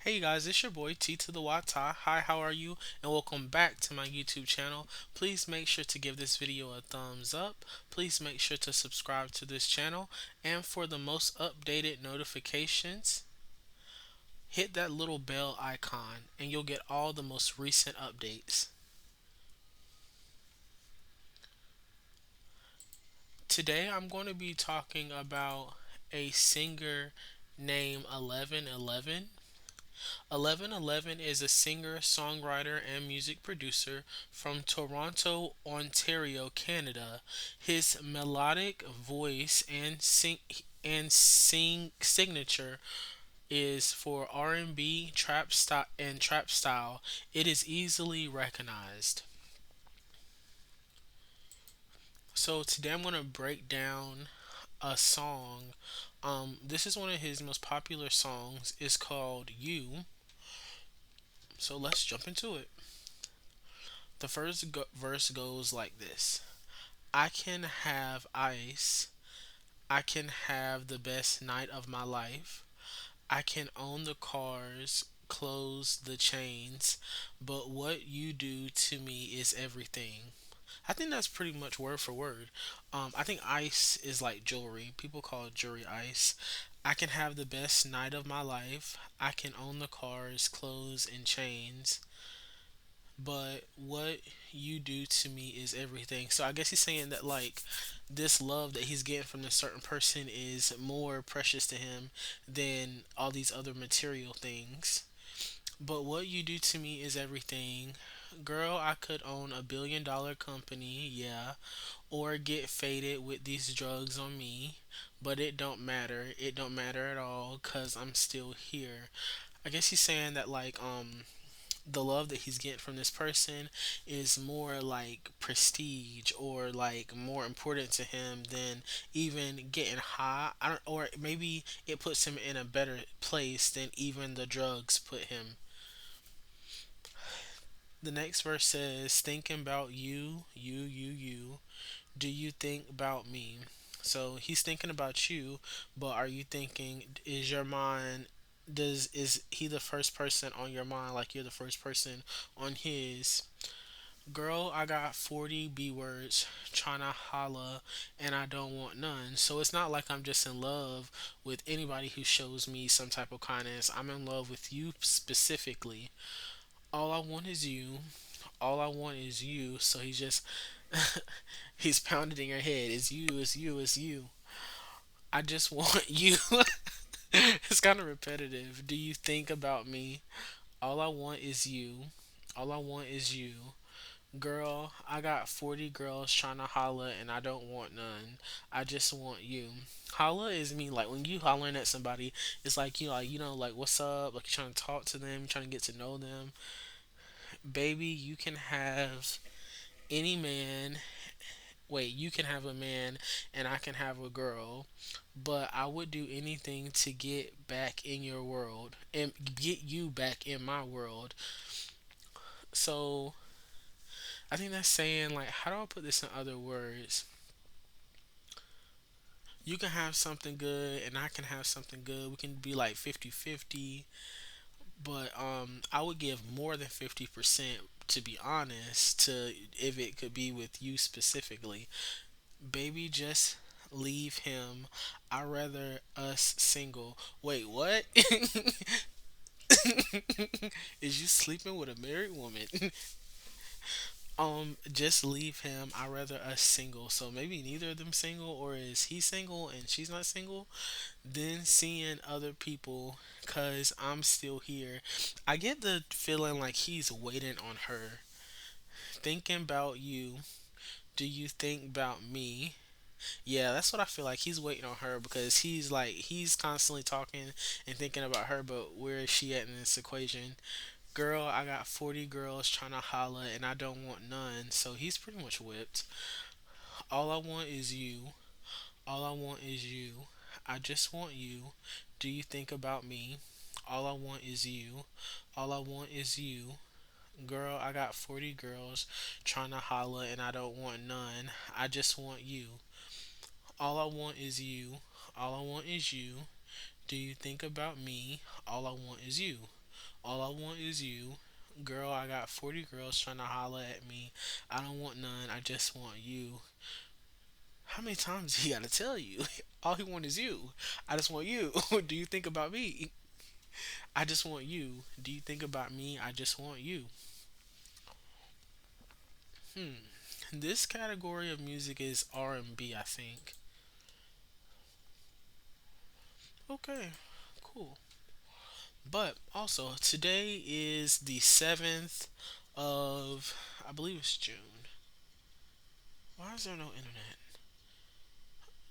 Hey guys, it's your boy T to the Y Ty. Hi, how are you? And welcome back to my YouTube channel. Please make sure to give this video a thumbs up. Please make sure to subscribe to this channel. And for the most updated notifications, hit that little bell icon and you'll get all the most recent updates. Today I'm going to be talking about a singer named 1111. 1111 is a singer, songwriter, and music producer from Toronto, Ontario, Canada. His melodic voice and sing signature is for R&B, trap style. It is easily recognized. So today I'm going to break down a song. This is one of his most popular songs. It's called You. So let's jump into it. The verse goes like this: I can have ice. I can have the best night of my life. I can own the cars, close the chains, but what you do to me is everything. I think that's pretty much word for word. I think ice is like jewelry. People call jewelry ice. I can have the best night of my life. I can own the cars, clothes, and chains, but what you do to me is everything. So I guess he's saying that like this love that he's getting from this certain person is more precious to him than all these other material things. But what you do to me is everything. Girl, I could own a $1 billion company, yeah, or get faded with these drugs on me, but it don't matter. It don't matter at all cuz I'm still here. I guess he's saying that like the love that he's getting from this person is more like prestige or like more important to him than even getting high. I don't, or maybe it puts him in a better place than even the drugs put him. The next verse says, thinking about you. Do you think about me? So he's thinking about you, but are you thinking, is your mind, is he the first person on your mind like you're the first person on his? Girl, I got 40 B words trying to holla and I don't want none. So it's not like I'm just in love with anybody who shows me some type of kindness. I'm in love with you specifically. All I want is you. All I want is you. So he's just he's pounding in your head. It's you, it's you, it's you. I just want you. It's kind of repetitive. Do you think about me? All I want is you. All I want is you. Girl, I got 40 girls trying to holla and I don't want none. I just want you. Holla is me like when you hollering at somebody, it's like like what's up? Like you're trying to talk to them, you're trying to get to know them. Baby, you can have any man. Wait, you can have a man and I can have a girl, but I would do anything to get back in your world and get you back in my world. So I think that's saying like how do I put this in other words? You can have something good and I can have something good. We can be like 50-50, but I would give more than 50% to be honest to if it could be with you specifically. Baby, just leave him. I rather us single. Wait, what? Is you sleeping with a married woman? Just leave him. I rather us single. So maybe neither of them single, or is he single and she's not single? Then seeing other people, cause I'm still here. I get the feeling like he's waiting on her. Thinking about you. Do you think about me? Yeah, that's what I feel like. He's waiting on her because he's constantly talking and thinking about her, but where is she at in this equation? Girl, I got 40 girls trying to holla and I don't want none. So he's pretty much whipped. All I want is you. All I want is you. I just want you. Do you think about me? All I want is you. All I want is you. Girl, I got 40 girls trying to holla and I don't want none. I just want you. All I want is you. All I want is you. Do you think about me? All I want is you. All I want is you. Girl, I got 40 girls trying to holler at me. I don't want none. I just want you. How many times he gotta tell you? All he want is you. I just want you. Do you think about me? I just want you. Do you think about me? I just want you. Hmm. This category of music is R&B, I think. Okay, cool. But also, today is the 7th of, I believe it's June. Why is there no internet?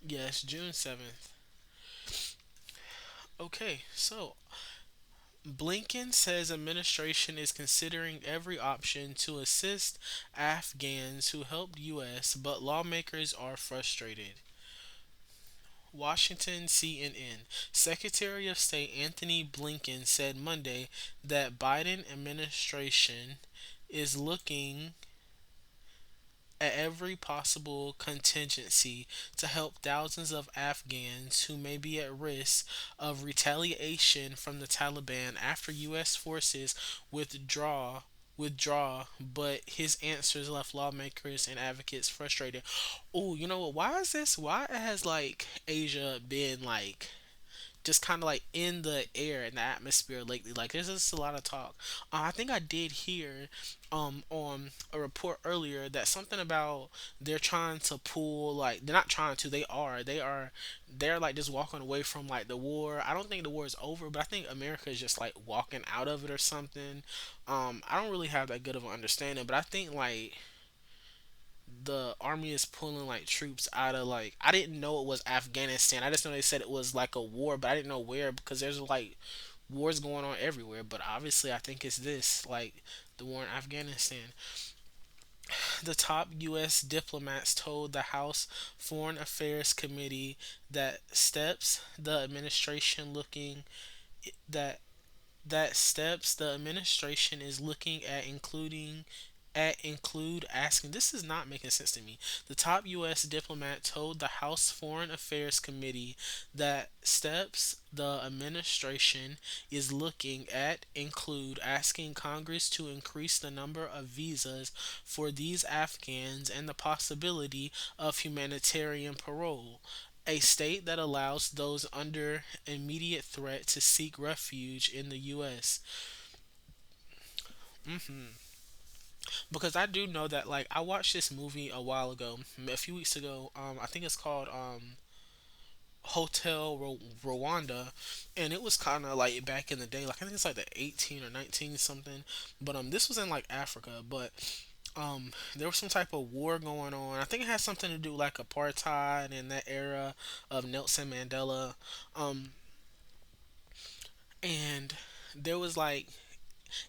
Yes, June 7th. Okay, so Blinken says administration is considering every option to assist Afghans who helped US, but lawmakers are frustrated. Washington CNN. Secretary of State Anthony Blinken said Monday that Biden administration is looking at every possible contingency to help thousands of Afghans who may be at risk of retaliation from the Taliban after US forces withdraw but his answers left lawmakers and advocates frustrated. Oh, you know what? Why is this? Why has like Asia been like just kind of like in the air and the atmosphere lately? Like there's just a lot of talk. I think I did hear on a report earlier that something about they're trying to pull, like they're not trying to, they're like just walking away from like the war. I don't think the war is over, but I think America is just like walking out of it or something. I don't really have that good of an understanding, but I think like the army is pulling like troops out of, like, I didn't know it was Afghanistan. I just know they said it was like a war, but I didn't know where because there's like wars going on everywhere. But obviously, I think it's this, like the war in Afghanistan. The top U.S. diplomats told the House Foreign Affairs Committee that steps the administration looking that steps the administration is looking at include asking, this is not making sense to me. The top US diplomat told the House Foreign Affairs Committee that steps the administration is looking at include asking Congress to increase the number of visas for these Afghans and the possibility of humanitarian parole, a state that allows those under immediate threat to seek refuge in the U.S. Because I do know that, like, I watched this movie a while ago, a few weeks ago. I think it's called Rwanda, and it was kind of like back in the day. Like I think it's like the 18 or 19 something. But this was in like Africa, but there was some type of war going on. I think it had something to do like apartheid in that era of Nelson Mandela. Um, and there was like,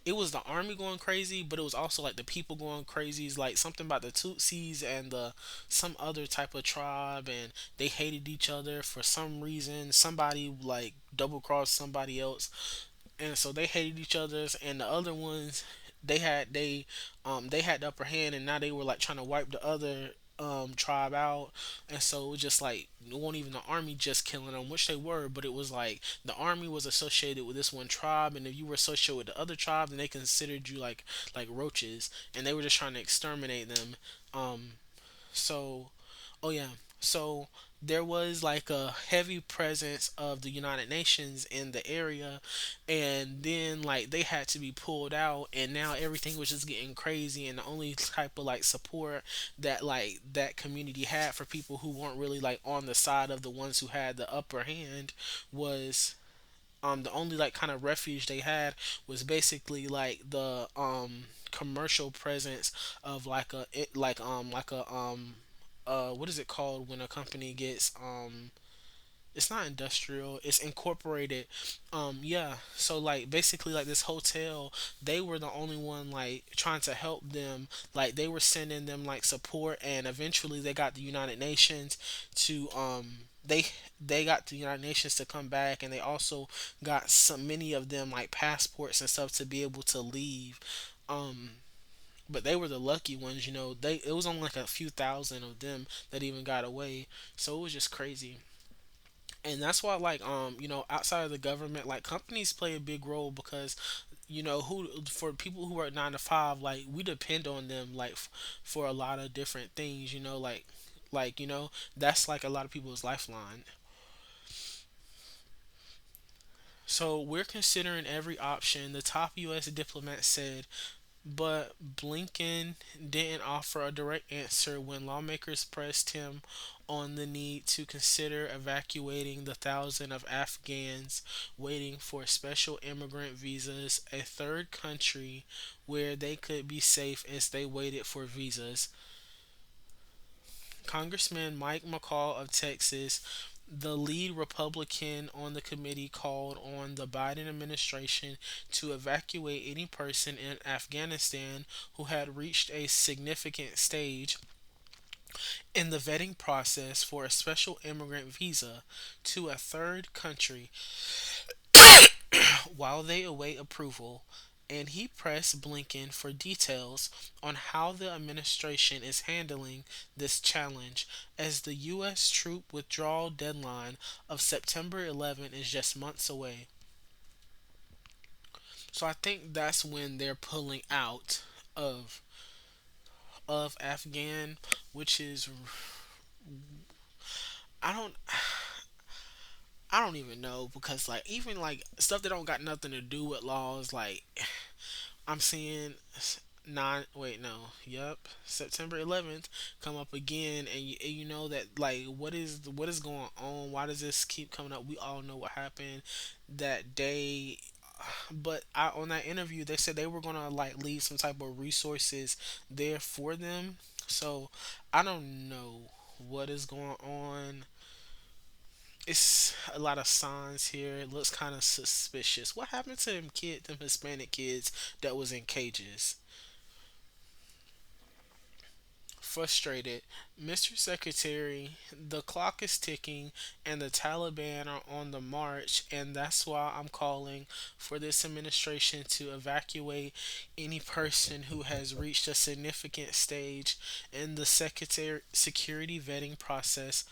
it was the army going crazy, but it was also like the people going crazy. It's like something about the Tutsis and the some other type of tribe, and they hated each other for some reason. Somebody like double crossed somebody else, and so they hated each other's, and the other ones they had the upper hand, and now they were like trying to wipe the other tribe out. And so it was just like it wasn't even the army just killing them, which they were, but it was like the army was associated with this one tribe, and if you were associated with the other tribe, then they considered you like roaches, and they were just trying to exterminate them. So Oh yeah. So there was like a heavy presence of the United Nations in the area, and then like they had to be pulled out, and now everything was just getting crazy, and the only type of like support that like that community had for people who weren't really like on the side of the ones who had the upper hand was the only like kind of refuge they had was basically like the commercial presence of like a it like a what is it called when a company gets it's not industrial, it's incorporated. Yeah, so like basically like this hotel, they were the only one like trying to help them. Like they were sending them like support, and eventually they got the United Nations to they got the United Nations to come back, and they also got some many of them like passports and stuff to be able to leave. um but they were the lucky ones, they it was only like a few thousand of them that even got away. So it was just crazy. And that's why, like, outside of the government, like companies play a big role because who for people who work 9 to 5, like we depend on them, like for a lot of different things. That's like a lot of people's lifeline. So we're considering every option, the top U.S. diplomat said, but Blinken didn't offer a direct answer when lawmakers pressed him on the need to consider evacuating the thousands of Afghans waiting for special immigrant visas, a third country where they could be safe as they waited for visas. Congressman Mike McCall of Texas, the lead Republican on the committee, called on the Biden administration to evacuate any person in Afghanistan who had reached a significant stage in the vetting process for a special immigrant visa to a third country while they await approval. And he pressed Blinken for details on how the administration is handling this challenge, as the U.S. troop withdrawal deadline of September 11 is just months away. So I think that's when they're pulling out of Afghan, which is I don't I don't even know, because like even like stuff that don't got nothing to do with laws, like I'm seeing nine. Wait, no. Yep, September 11th come up again, and you know that, like, what is going on? Why does this keep coming up? We all know what happened that day. But on that interview, they said they were gonna like leave some type of resources there for them. So I don't know what is going on. It's a lot of signs here. It looks kind of suspicious. What happened to them Hispanic kids that was in cages? Frustrated, Mr. Secretary, the clock is ticking and the Taliban are on the march, and that's why I'm calling for this administration to evacuate any person who has reached a significant stage in the security vetting process.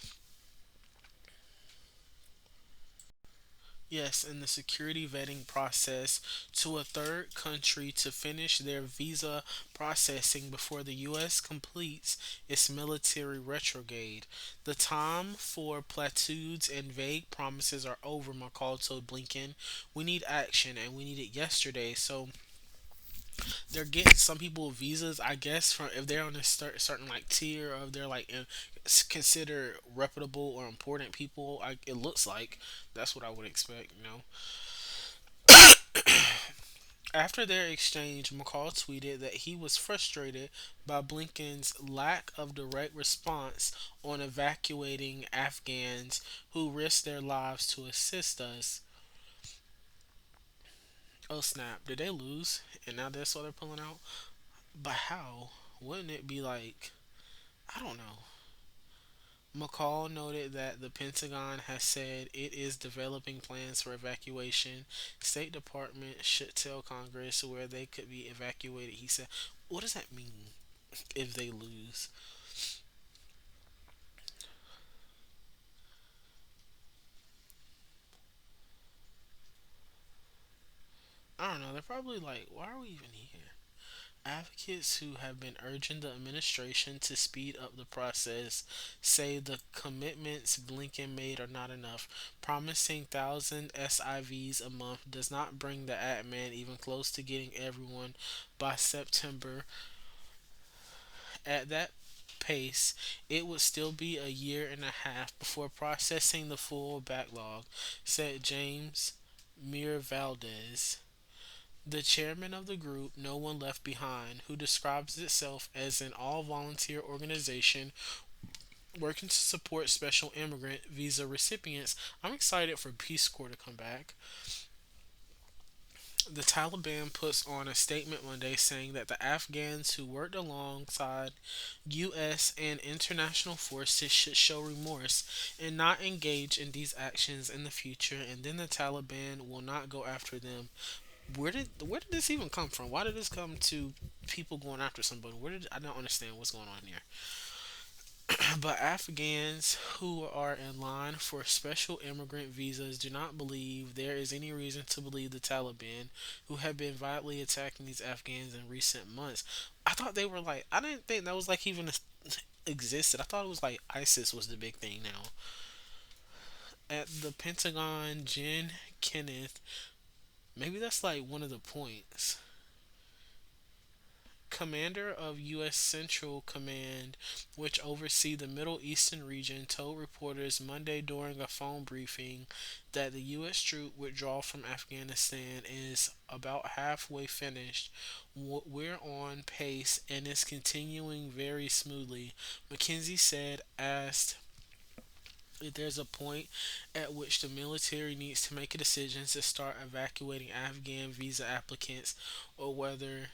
Yes, in the security vetting process to a third country to finish their visa processing before the U.S. completes its military retrograde. The time for platitudes and vague promises are over, McCall told Blinken. We need action, and we need it yesterday. So they're getting some people visas, I guess, from if they're on a certain like tier, or if they're like considered reputable or important people. It looks like that's what I would expect. After their exchange, McCall tweeted that he was frustrated by Blinken's lack of direct response on evacuating Afghans who risked their lives to assist us. Oh snap, did they lose? And now that's why they're pulling out? But how? Wouldn't it be like, I don't know. McCall noted that the Pentagon has said it is developing plans for evacuation. State Department should tell Congress where they could be evacuated. He said, "What does that mean if they lose?" I don't know. They're probably like, "Why are we even here?" Advocates who have been urging the administration to speed up the process say the commitments Blinken made are not enough. Promising 1,000 SIVs a month does not bring the admin even close to getting everyone by September. At that pace, it would still be a year and a half before processing the full backlog, said James Mir Valdez, the chairman of the group No One Left Behind, who describes itself as an all volunteer organization working to support special immigrant visa recipients. I'm excited for Peace Corps to come back. The Taliban puts on a statement Monday saying that the Afghans who worked alongside U.S. and international forces should show remorse and not engage in these actions in the future, and then the Taliban will not go after them. Where did this even come from? Why did this come to people going after somebody? I don't understand what's going on here. But Afghans who are in line for special immigrant visas do not believe there is any reason to believe the Taliban, who have been violently attacking these Afghans in recent months. I thought they were like, I didn't think that was like even existed. I thought it was like ISIS was the big thing now. At the Pentagon, Jen Kenneth, maybe that's like one of the points. Commander of U.S. Central Command, which oversee the Middle Eastern region, told reporters Monday during a phone briefing that the U.S. troop withdrawal from Afghanistan is about halfway finished. We're on pace and it's continuing very smoothly, McKenzie said, asked if there's a point at which the military needs to make a decision to start evacuating Afghan visa applicants or whether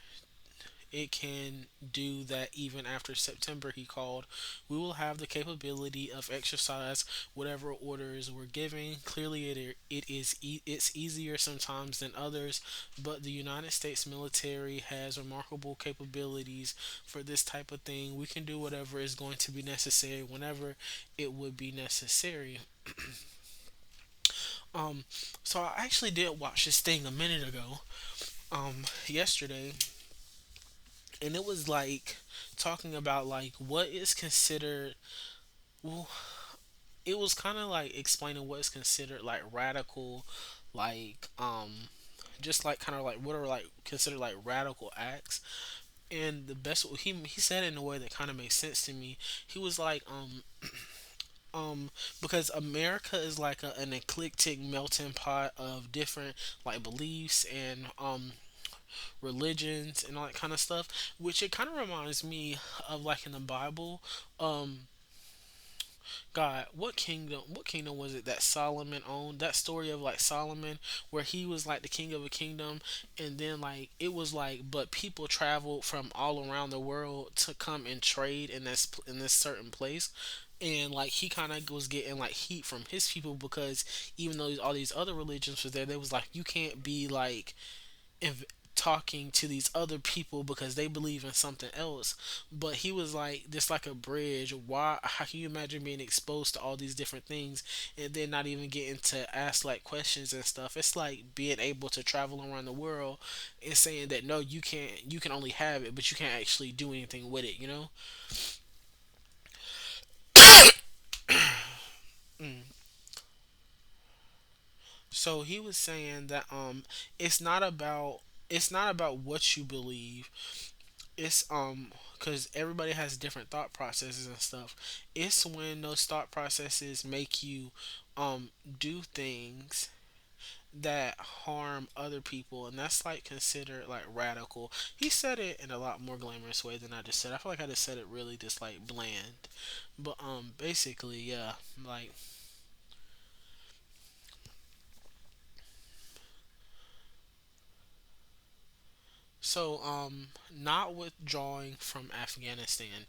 it can do that even after September, he called. We will have the capability of exercise whatever orders we're giving. Clearly, it's easier sometimes than others, but the United States military has remarkable capabilities for this type of thing. We can do whatever is going to be necessary whenever it would be necessary. Um, so I actually did watch this thing a minute ago, yesterday, and it was like talking about like what is considered, well, it was kind of like explaining what is considered like radical, like just like kind of like what are like considered like radical acts. And the best, he said it in a way that kind of makes sense to me. He was like because America is like an eclectic melting pot of different like beliefs and religions and all that kind of stuff, which it kind of reminds me of like in the Bible. Um, God, what kingdom was it that Solomon owned? That story of like Solomon, where he was like the king of a kingdom, and then like it was like, but people traveled from all around the world to come and trade in this certain place, and like he kind of was getting like heat from his people because even though all these other religions was there, they was like you can't be like if talking to these other people because they believe in something else. But he was like this like a bridge. Why, how can you imagine being exposed to all these different things and then not even getting to ask like questions and stuff? It's like being able to travel around the world and saying that no, you can't, you can only have it but you can't actually do anything with it, you know. Mm. So he was saying that it's not about, it's not about what you believe. It's because everybody has different thought processes and stuff. It's when those thought processes make you do things that harm other people, and that's like considered like radical. He said it in a lot more glamorous way than I just said. I feel like I just said it really just like bland, but basically, yeah, like, so not withdrawing from Afghanistan.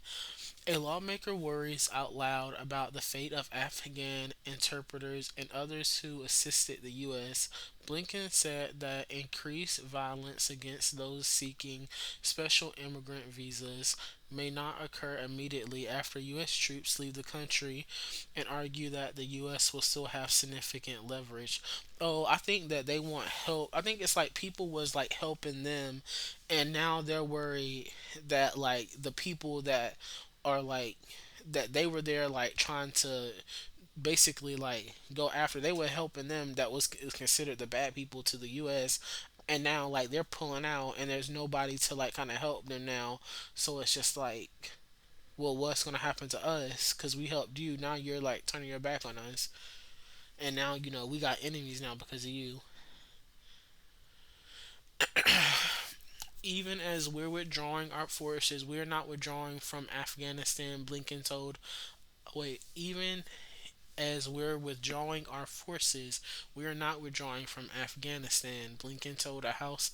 A lawmaker worries out loud about the fate of Afghan interpreters and others who assisted the U.S. Blinken said that increased violence against those seeking special immigrant visas may not occur immediately after U.S. troops leave the country, and argue that the U.S. will still have significant leverage. Oh, I think that they want help. I think it's like people was like helping them, and now they're worried that like the people that are like that they were there like trying to basically like go after, they were helping them that was considered the bad people to the US, and now like they're pulling out and there's nobody to like kind of help them now. So it's just like, well, what's going to happen to us cuz we helped you, now you're like turning your back on us, and now you know we got enemies now because of you. Even as we're withdrawing our forces, we're not withdrawing from Afghanistan, Blinken told. Wait, even as we're withdrawing our forces, we are not withdrawing from Afghanistan, Blinken told a House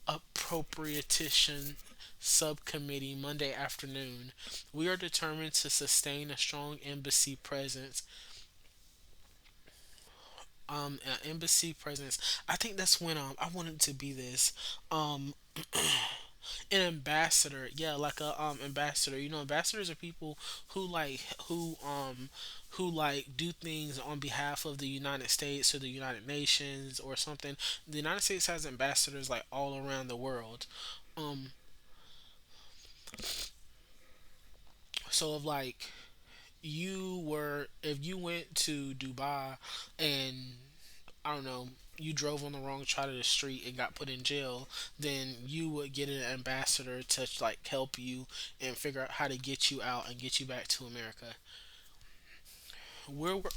Appropriation Subcommittee Monday afternoon. We are determined to sustain a strong embassy presence. Embassy presence. I think that's when I wanted to be this. Um, An ambassador, yeah, like a ambassador. You know, ambassadors are people who like do things on behalf of the United States or the United Nations or something. The United States has ambassadors like all around the world. Um, so if like if you went to Dubai and I don't know, you drove on the wrong side of the street and got put in jail, then you would get an ambassador to like help you and figure out how to get you out and get you back to America. We're